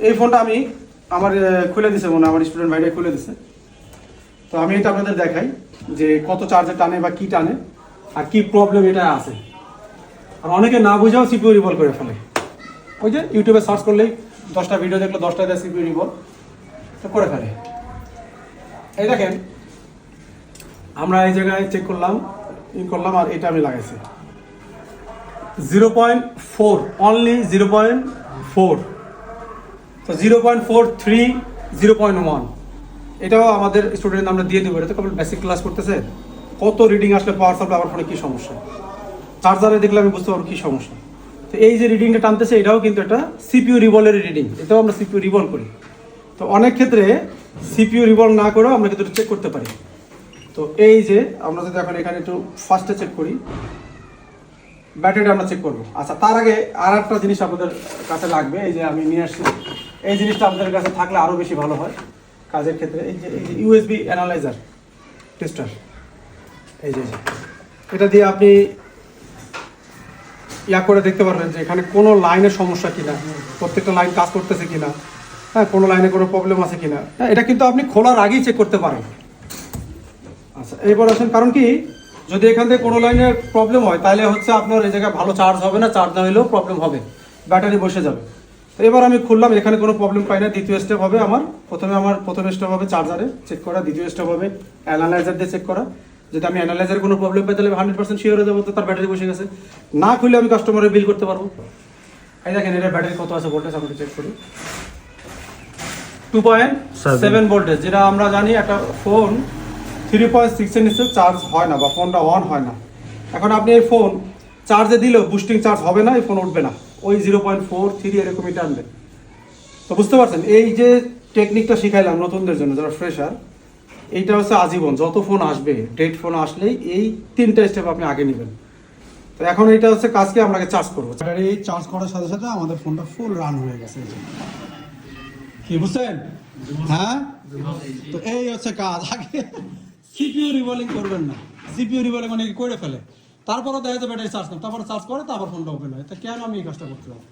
এই ফোনটা আমি আমার খুলে দিছে মনে হয়, আমার স্টুডেন্ট ভাইরা খুলে দিছে। তো আমি এটা আপনাদের দেখাই যে কত চার্জে টানে বা কি টানে আর কি প্রবলেম এটা আছে। আর অনেকে না বুঝেও সিপিইউ রিভল করে ফেলে। ওই যে ইউটিউবে সার্চ করলেই 10টা ভিডিও দেখলো 10টা দেয় সিপিইউ রিভল, তো করে ফেলে। এই দেখেন আমরা এই জায়গায় চেক করলাম আর এটা আমি লাগাইছি 0.4, অনলি 0.4। তো 0.43, 0.1 এটাও আমাদের স্টুডেন্ট আমরা দিয়ে দেবো। এটা তো কেবল বেসিক ক্লাস করতেছে, কত রিডিং আসলে পাওয়ার সাপ্লাই আমার ফোনে কী সমস্যা, চার্জারে দেখলে আমি বুঝতে পারবো কী সমস্যা। তো এই যে রিডিংটা টানতেছে এটাও কিন্তু একটা সিপিইউ রিভলের রিডিং, এটাও আমরা সিপিইউ রিভল করি। তো অনেক ক্ষেত্রে সিপিইউ রিভল না করেও আমরা কিন্তু চেক করতে পারি। তো এই যে আমরা যদি এখন এখানে একটু ফার্স্টে চেক করি, ব্যাটারিটা আমরা চেক করবো। আচ্ছা, তার আগে আর একটা জিনিস আপনাদের কাছে লাগবে, এই যে আমি নিয়ে আসছি, এই জিনিসটা আপনাদের কাছে থাকলে আরও বেশি ভালো হয় কাজের ক্ষেত্রে। এই যে ইউএসবি অ্যানালাইজার টেস্টার, এই যে এটা দিয়ে আপনি করে দেখতে পারবেন যে এখানে কোনো লাইনের সমস্যা কিনা, প্রত্যেকটা লাইন কাজ করতেছে কিনা, হ্যাঁ কোনো লাইনে কোনো প্রবলেম আছে কিনা। হ্যাঁ, এটা কিন্তু আপনি খোলার আগেই চেক করতে পারেন। আচ্ছা, এরপর আসেন, কারণ কি যদি এখান থেকে কোনো লাইনের প্রবলেম হয় তাহলে হচ্ছে আপনার এই জায়গায় ভালো চার্জ হবে না, চার্জ না হলেও প্রবলেম হবে, ব্যাটারি বসে যাবে। তো এবার আমি খুললাম, এখানে কোনো প্রবলেম পাই না। দ্বিতীয় স্টেপ হবে আমার প্রথম স্টেপ হবে চার্জারে চেক করা, দ্বিতীয় স্টেপ হবে অ্যানালাইজার দিয়ে চেক করা। যদি আমি অ্যানালাইজার কোনো প্রবলেম পাই তাহলে 100% শিওর হয়ে যাবো তো তার ব্যাটারি বসে গেছে। না খুলে আমি কাস্টমারের বিল করতে পারবো। এই দেখেন এটা ব্যাটারি কত আছে ভোল্টেজ আমরা চেক করি, 2.7 ভোল্টেজ। যেটা আমরা জানি একটা ফোন 3.6 এর নিচে চার্জ হয় না বা ফোনটা অন হয় না। এখন আপনি এই ফোন চার্জে দিলেও বুস্টিং চার্জ হবে না, এই ফোন উঠবে না, ওই 0.43 এরকমই টানবে। তো বুঝতে পারছেন এই যে টেকনিকটা শিখাইলাম নতুনদের জন্য যারা ফ্রেশার, এইটা হচ্ছে আজীবন, যত ফোন আসবে ডেট ফোন আসলেই এই 3টা স্টেপ আপনি আগে নেবেন। তো এখন এইটা হচ্ছে কাজকে আপনাকে চার্জ করবো। ব্যাটারি চার্জ করার সাথে সাথে আমাদের ফোনটা ফুল রান হয়ে গেছে, কি বুঝছেন? হ্যাঁ, তো এই হচ্ছে কাজ। আগে সিপিইউ রিভলিং করবেন না, সিপিইউ রিভলিং অনেকে করে ফেলে, তারপরে দেখা যায় ব্যাটারি চার্জ না, তারপরে চার্জ করে তারপর ফোনটা ওপেন হয়। তা কেন আমি এই কাজটা করতে পারবো?